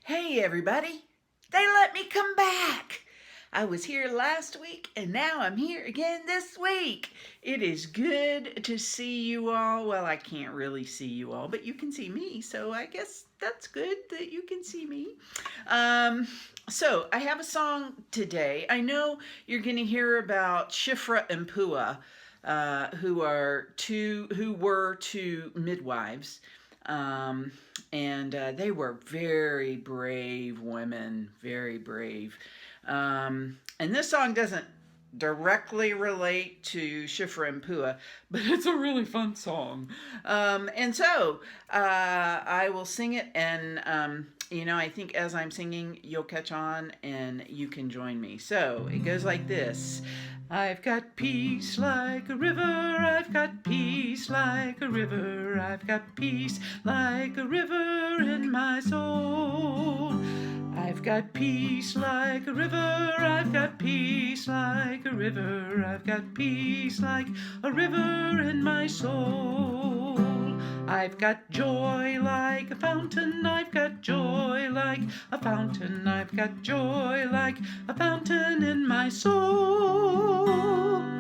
Hey everybody, they let me come back. I was here last week and now I'm here again this week. It is good to see you all. Well, I can't really see you all, but you can see me, so I guess that's good that you can see me. So I have a song today. I know you're going to hear about Shifra and Pua, who were two midwives. And they were very brave women, very brave. And this song doesn't directly relate to Shifra and Pua, but it's a really fun song. And so I will sing it, and I think as I'm singing, you'll catch on and you can join me. So it goes like this. I've got peace like a river, I've got peace like a river, I've got peace like a river in my soul. I've got peace like a river, I've got peace like a river, I've got peace like a river in my soul. I've got joy like a fountain, I've got joy like a fountain, I've got joy like a fountain in my soul.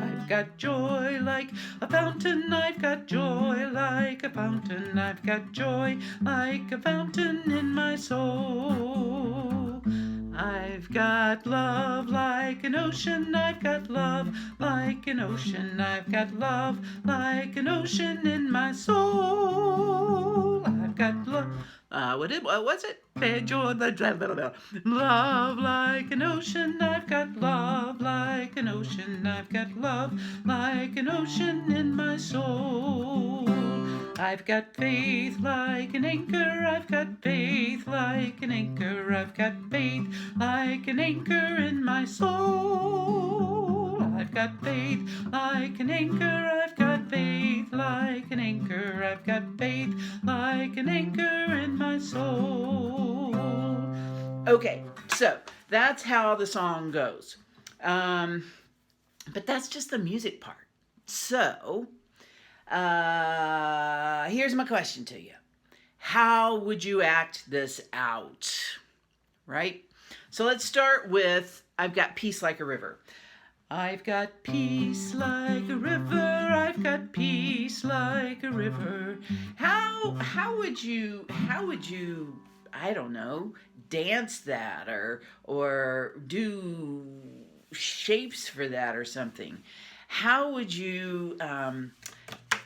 I've got joy like a fountain, I've got joy like a fountain, I've got joy like a fountain in my soul. I've got love like an ocean, I've got love like an ocean, I've got love like an ocean in my soul. I've got love, what's it? Love like an ocean, I've got love like an ocean, I've got love like an ocean in my soul. I've got faith like an anchor, I've got faith like an anchor, I've got faith like an anchor in my soul. I've got faith like an anchor, I've got faith like an anchor, I've got faith like an anchor in my soul. Okay, so that's how the song goes. But that's just the music part. So, here's my question to you. How would you act this out? Right? So let's start with, I've got peace like a river. I've got peace like a river, I've got peace like a river. How would you, I don't know, dance that or do shapes for that or something? How would you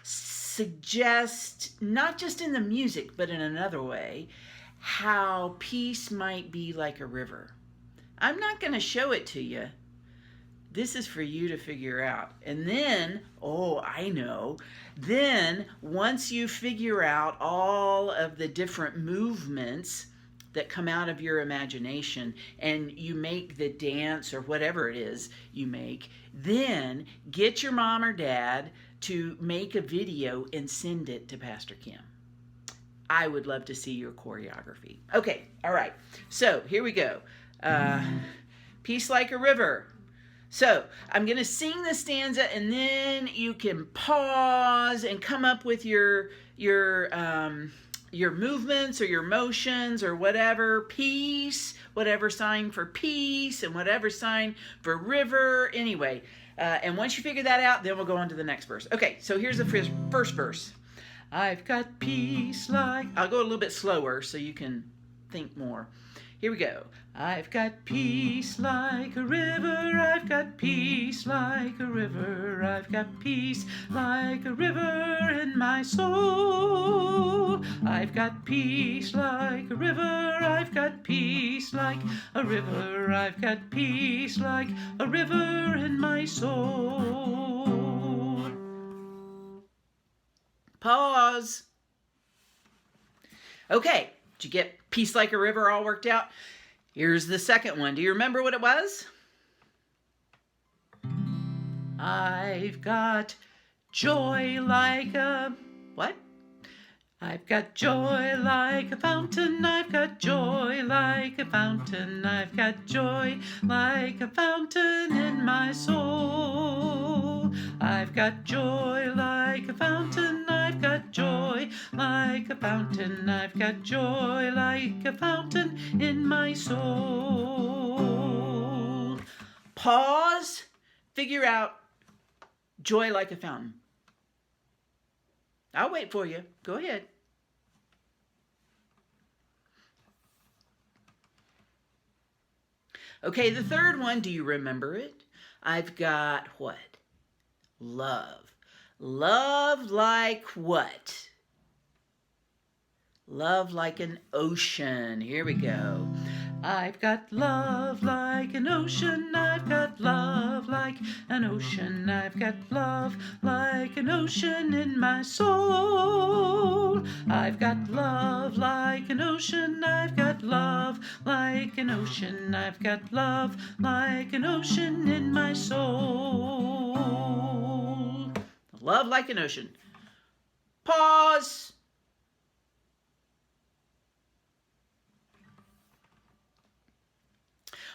suggest, not just in the music, but in another way, how peace might be like a river? I'm not going to show it to you. This is for you to figure out. And then, I know. Then, once you figure out all of the different movements that come out of your imagination and you make the dance or whatever it is you make, then get your mom or dad to make a video and send it to Pastor Kim. I would love to see your choreography. Okay, all right. So here we go. Peace like a river. So I'm going to sing the stanza, and then you can pause and come up with your movements or your motions or whatever. Peace, whatever sign for peace, and whatever sign for river. Anyway, and once you figure that out, then we'll go on to the next verse. Okay, so here's the first verse. I've got peace like... I'll go a little bit slower so you can think more. Here we go. I've got peace like a river, I've got peace like a river, I've got peace like a river in my soul. I've got peace like a river, I've got peace like a river, I've got peace like a river in my soul. Pause. Okay, did you get peace like a river all worked out? Here's the second one. Do you remember what it was? I've got joy like a... what? I've got joy like a fountain, I've got joy like a fountain, I've got joy like a fountain in my soul. I've got joy like a fountain. I've got joy like a fountain. I've got joy like a fountain in my soul. Pause. Figure out joy like a fountain. I'll wait for you. Go ahead. Okay, the third one, do you remember it? I've got what? Love. Love like what? Love like an ocean. Here we go. I've got love like an ocean. I've got love like an ocean. I've got love like an ocean in my soul. I've got love like an ocean. I've got love like an ocean. I've got love like an ocean in my soul. Love like an ocean. Pause.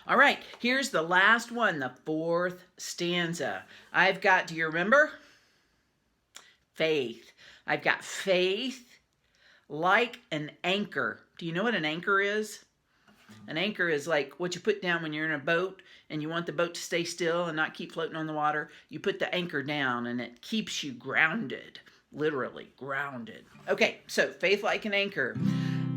All right, here's the last one, the fourth stanza. I've got, do you remember? Faith. I've got faith like an anchor. Do you know what an anchor is? An anchor is like what you put down when you're in a boat and you want the boat to stay still and not keep floating on the water. You put the anchor down and it keeps you grounded, literally grounded. Okay, so faith like an anchor.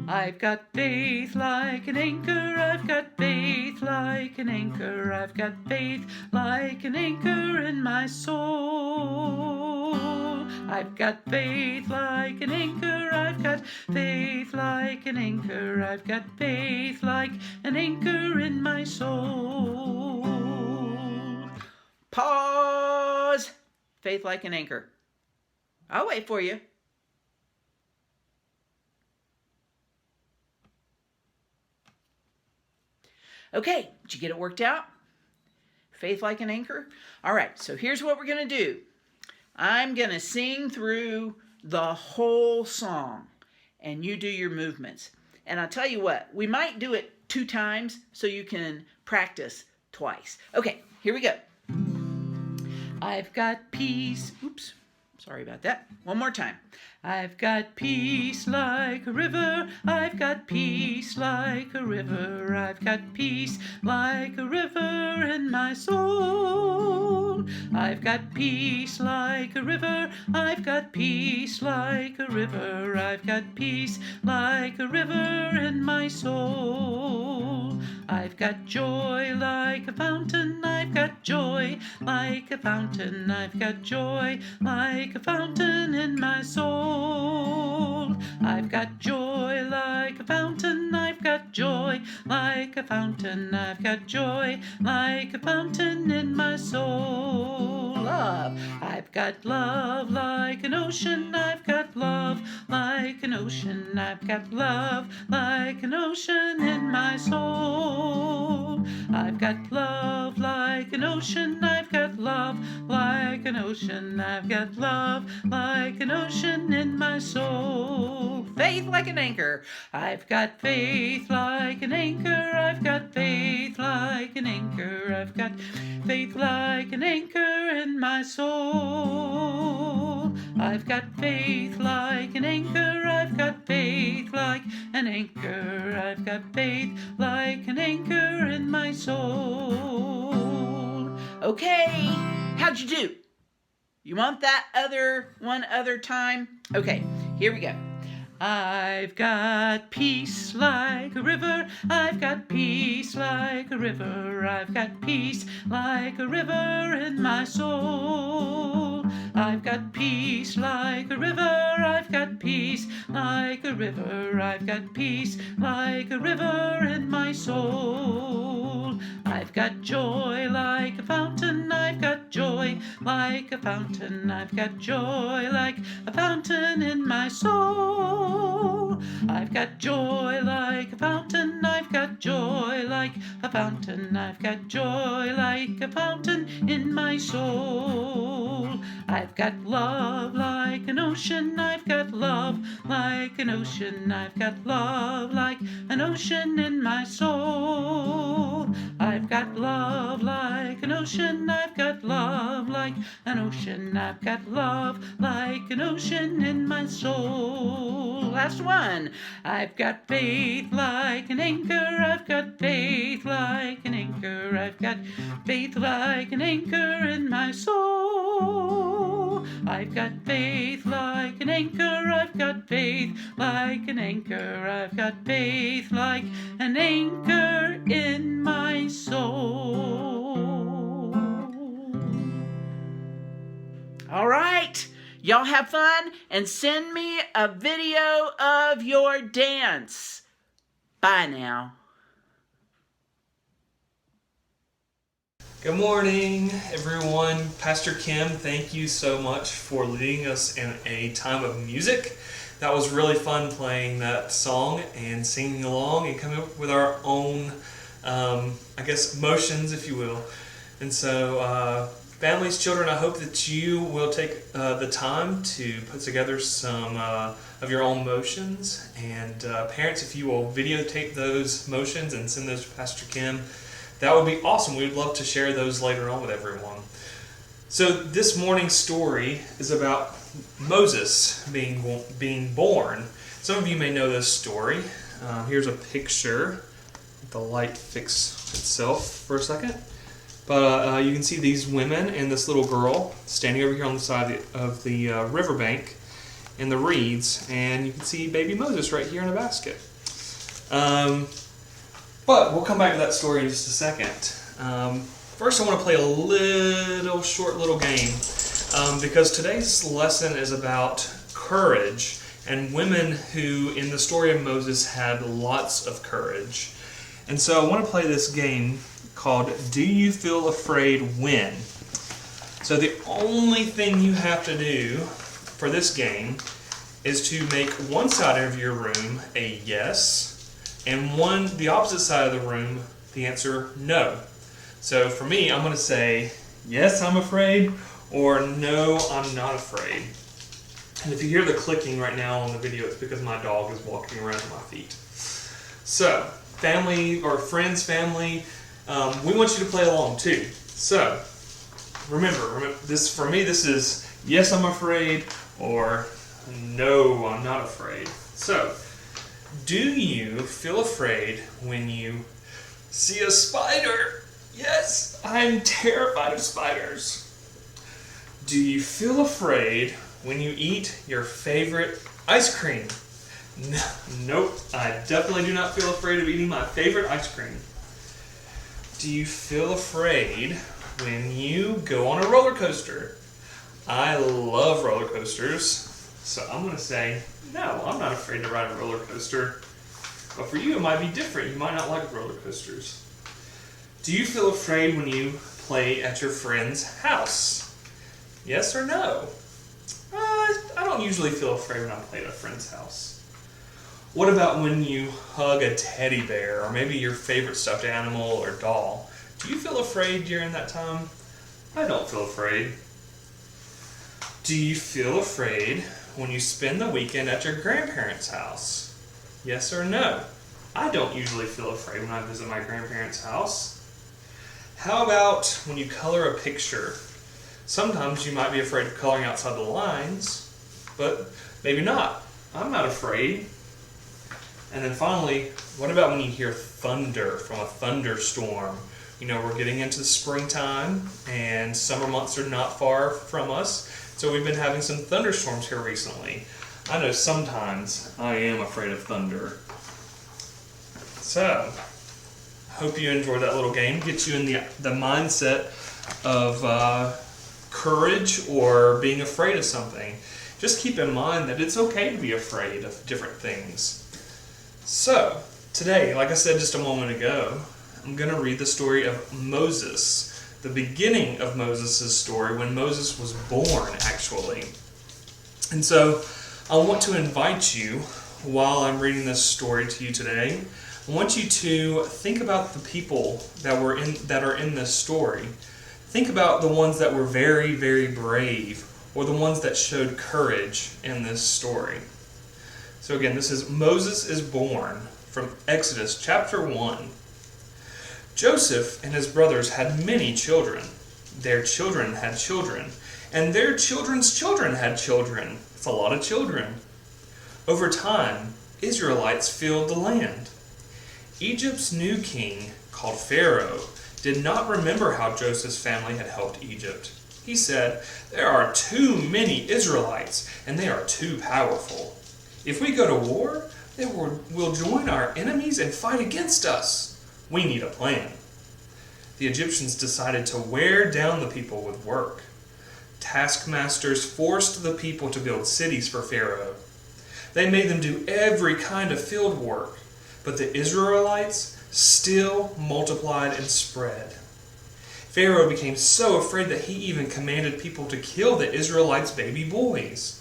I've got faith like an anchor. I've got faith like an anchor. I've got faith like an anchor in my soul. I've got faith like an anchor. I've got faith like an anchor. I've got faith like an anchor in my soul. Pause. Faith like an anchor. I'll wait for you. Okay, did you get it worked out? Faith like an anchor? All right, so here's what we're going to do. I'm going to sing through the whole song, and you do your movements. And I'll tell you what, we might do it 2 times so you can practice twice. Okay, here we go. I've got peace. Oops, sorry about that. One more time. I've got peace like a river. I've got peace like a river. I've got peace like a river in my soul. I've got peace like a river. I've got peace like a river. I've got peace like a river in my soul. I've got joy like a fountain. I've got joy like a fountain. I've got joy like a fountain in my soul. I've got joy like a fountain. I've got joy like a fountain. I've got joy like a fountain in my soul. Love. I've got love like an ocean. I've got love like an ocean. I've got love like an ocean in my soul. I've got love like an ocean. I've got love like an ocean. I've got love like an ocean in my soul. Faith like an anchor. I've got faith like an anchor. I've got faith like an anchor. I've got faith like an anchor in my soul. I've got faith like an anchor. I've got faith like an anchor. I've got faith like an anchor in my soul. Okay, how'd you do? You want that one other time? Okay, here we go. I've got peace like a river. I've got peace like a river. I've got peace like a river in my soul. I've got peace like a river. I've got peace like a river. I've got peace like a river in my soul. I've got joy like a fountain. I've got joy like a fountain. I've got joy like a fountain in my soul. I've got joy like a fountain. I've got joy like a fountain. I've got joy like a fountain in my soul. I've got love like an ocean. I've got love like an ocean. I've got love like an ocean in my soul. I've got love like an ocean. I've got love like an ocean. I've got love like an ocean in my soul. Last one. I've got faith like an anchor. I've got faith like an anchor. I've got faith like an anchor in my soul. I've got faith like an anchor. I've got faith like an anchor. I've got faith like an anchor in my soul. All right. Y'all have fun and send me a video of your dance. Bye now. Good morning, everyone. Pastor Kim, thank you so much for leading us in a time of music. That was really fun playing that song and singing along and coming up with our own, motions, if you will. And so, families, children, I hope that you will take the time to put together some of your own motions. And parents, if you will videotape those motions and send those to Pastor Kim, that would be awesome. We would love to share those later on with everyone. So this morning's story is about Moses being born. Some of you may know this story. Here's a picture. Let the light fix itself for a second. But you can see these women and this little girl standing over here on the side of the riverbank in the reeds, and you can see baby Moses right here in a basket. But we'll come back to that story in just a second. First, I want to play a short little game because today's lesson is about courage and women who, in the story of Moses, had lots of courage. And so I want to play this game called Do You Feel Afraid When? So the only thing you have to do for this game is to make one side of your room a yes, and the opposite side of the room, the answer no. So for me, I'm going to say, yes, I'm afraid, or no, I'm not afraid. And if you hear the clicking right now on the video, it's because my dog is walking around at my feet. So, family or friends, family, we want you to play along too. So, remember this for me, this is yes, I'm afraid, or no, I'm not afraid. So, do you feel afraid when you see a spider? Yes, I'm terrified of spiders. Do you feel afraid when you eat your favorite ice cream? Nope, I definitely do not feel afraid of eating my favorite ice cream. Do you feel afraid when you go on a roller coaster? I love roller coasters, so I'm going to say, no, I'm not afraid to ride a roller coaster. But for you, it might be different. You might not like roller coasters. Do you feel afraid when you play at your friend's house? Yes or no? I don't usually feel afraid when I play at a friend's house. What about when you hug a teddy bear or maybe your favorite stuffed animal or doll? Do you feel afraid during that time? I don't feel afraid. Do you feel afraid when you spend the weekend at your grandparents' house? Yes or no? I don't usually feel afraid when I visit my grandparents' house. How about when you color a picture? Sometimes you might be afraid of coloring outside the lines, but maybe not. I'm not afraid. And then finally, what about when you hear thunder from a thunderstorm? You know, we're getting into the springtime and summer months are not far from us. So we've been having some thunderstorms here recently. I know sometimes I am afraid of thunder. So, hope you enjoyed that little game. Get you in the mindset of courage or being afraid of something. Just keep in mind that it's okay to be afraid of different things. So, today, like I said just a moment ago, I'm going to read the story of Moses. The beginning of Moses' story, when Moses was born, actually. And so, I want to invite you, while I'm reading this story to you today, I want you to think about the people that are in this story. Think about the ones that were very, very brave, or the ones that showed courage in this story. So again, this is Moses is born from Exodus chapter 1. Joseph and his brothers had many children. their children had children, and their children's children had children. It's a lot of children. Over time, Israelites filled the land. Egypt's new king, called Pharaoh, did not remember how Joseph's family had helped Egypt. He said, "There are too many Israelites, and they are too powerful. If we go to war, they will join our enemies and fight against us. We need a plan." The Egyptians decided to wear down the people with work. Taskmasters forced the people to build cities for Pharaoh. They made them do every kind of field work, but the Israelites still multiplied and spread. Pharaoh became so afraid that he even commanded people to kill the Israelites' baby boys.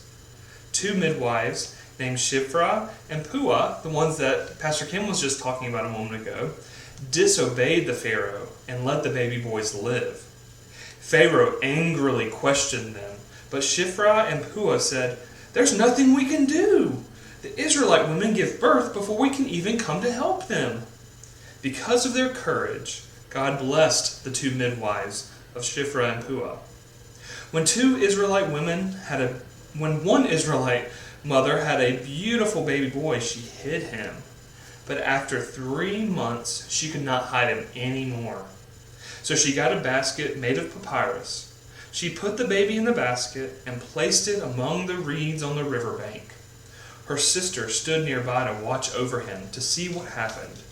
2 midwives named Shiphrah and Puah, the ones that Pastor Kim was just talking about a moment ago, disobeyed the Pharaoh and let the baby boys live. Pharaoh angrily questioned them, but Shiphrah and Puah said, "There's nothing we can do. The Israelite women give birth before we can even come to help them." Because of their courage, God blessed the 2 midwives of Shiphrah and Puah. When one Israelite mother had a beautiful baby boy, she hid him. But after 3 months, she could not hide him anymore. So she got a basket made of papyrus. She put the baby in the basket and placed it among the reeds on the riverbank. Her sister stood nearby to watch over him to see what happened.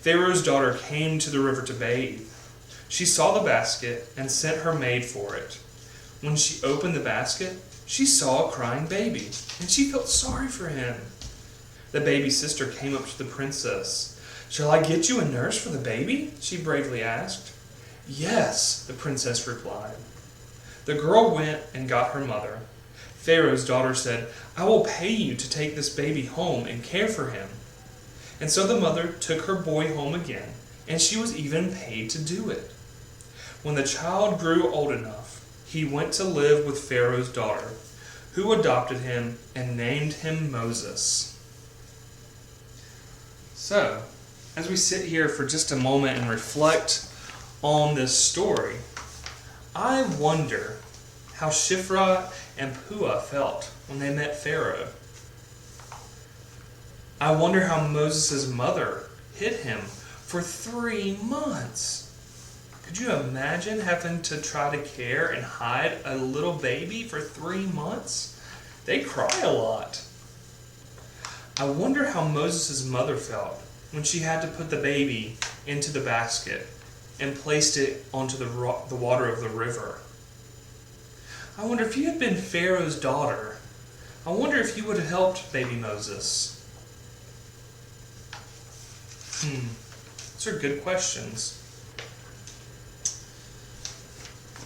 Pharaoh's daughter came to the river to bathe. She saw the basket and sent her maid for it. When she opened the basket, she saw a crying baby, and she felt sorry for him. The baby's sister came up to the princess. "Shall I get you a nurse for the baby?" she bravely asked. "Yes," the princess replied. The girl went and got her mother. Pharaoh's daughter said, "I will pay you to take this baby home and care for him." And so the mother took her boy home again, and she was even paid to do it. When the child grew old enough, he went to live with Pharaoh's daughter, who adopted him and named him Moses. So, as we sit here for just a moment and reflect on this story, I wonder how Shiphrah and Puah felt when they met Pharaoh. I wonder how Moses' mother hid him for 3 months. Could you imagine having to try to care and hide a little baby for 3 months? They cry a lot. I wonder how Moses' mother felt when she had to put the baby into the basket and placed it onto the water of the river. I wonder if you had been Pharaoh's daughter, I wonder if you would have helped baby Moses. Those are good questions.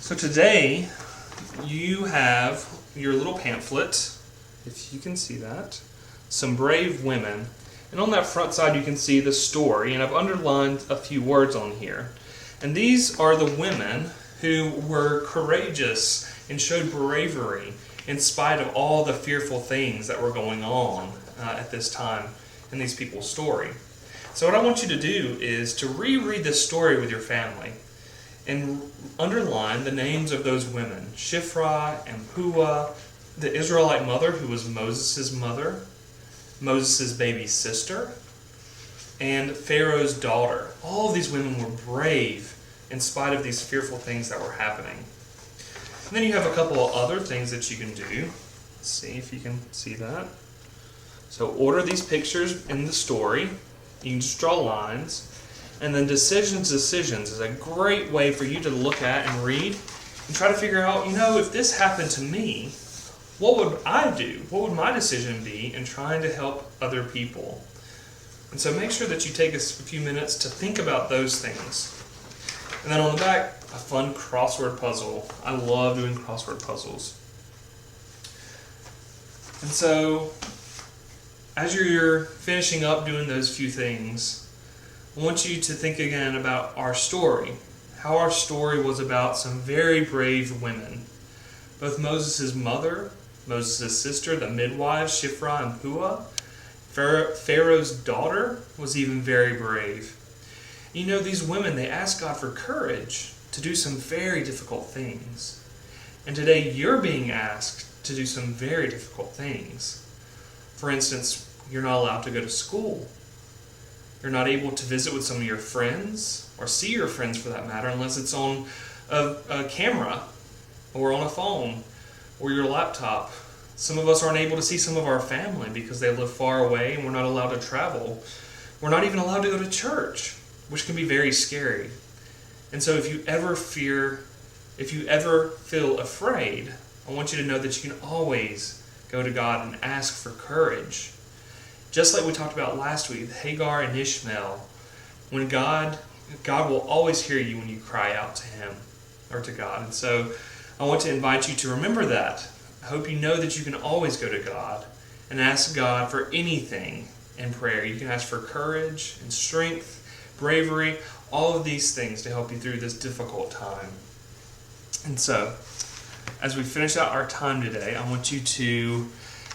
So today, you have your little pamphlet, if you can see that, some brave women. And on that front side, you can see the story, and I've underlined a few words on here. And these are the women who were courageous and showed bravery in spite of all the fearful things that were going on at this time in these people's story. So what I want you to do is to reread this story with your family and underline the names of those women, Shiphrah and Puah, the Israelite mother who was Moses' mother, Moses' baby sister, and Pharaoh's daughter. All of these women were brave in spite of these fearful things that were happening. And then you have a couple of other things that you can do. Let's see if you can see that. So order these pictures in the story. You can just draw lines. And then decisions is a great way for you to look at and read and try to figure out, if this happened to me, what would I do? What would my decision be in trying to help other people? And so make sure that you take a few minutes to think about those things. And then on the back, a fun crossword puzzle. I love doing crossword puzzles. And so, as you're finishing up doing those few things, I want you to think again about our story. How our story was about some very brave women. Both Moses' mother, Moses' sister, the midwives, Shiphrah and Puah. Pharaoh's daughter was even very brave. These women, they asked God for courage to do some very difficult things. And today you're being asked to do some very difficult things. For instance, you're not allowed to go to school. You're not able to visit with some of your friends, or see your friends for that matter, unless it's on a camera, or on a phone, or your laptop. Some of us aren't able to see some of our family because they live far away and we're not allowed to travel. We're not even allowed to go to church, which can be very scary. And so if you ever feel afraid, I want you to know that you can always go to God and ask for courage. Just like we talked about last week, Hagar and Ishmael, when God will always hear you when you cry out to Him or to God. And so I want to invite you to remember that. I hope you know that you can always go to God and ask God for anything in prayer. You can ask for courage and strength, bravery, all of these things to help you through this difficult time. And so, as we finish out our time today, I want you to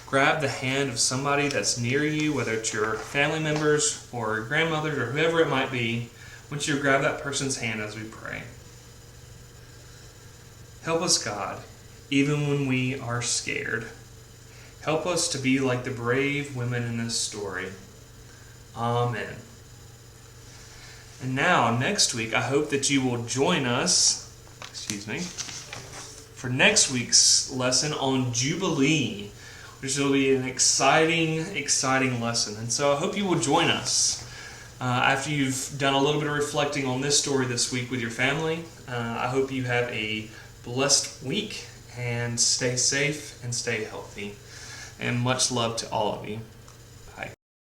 grab the hand of somebody that's near you, whether it's your family members or grandmothers or whoever it might be. I want you to grab that person's hand as we pray. Help us, God, even when we are scared. Help us to be like the brave women in this story. Amen. And now, next week, I hope that you will join us, for next week's lesson on Jubilee, which will be an exciting lesson. And so I hope you will join us after you've done a little bit of reflecting on this story this week with your family. I hope you have a blessed week and stay safe and stay healthy. And much love to all of you.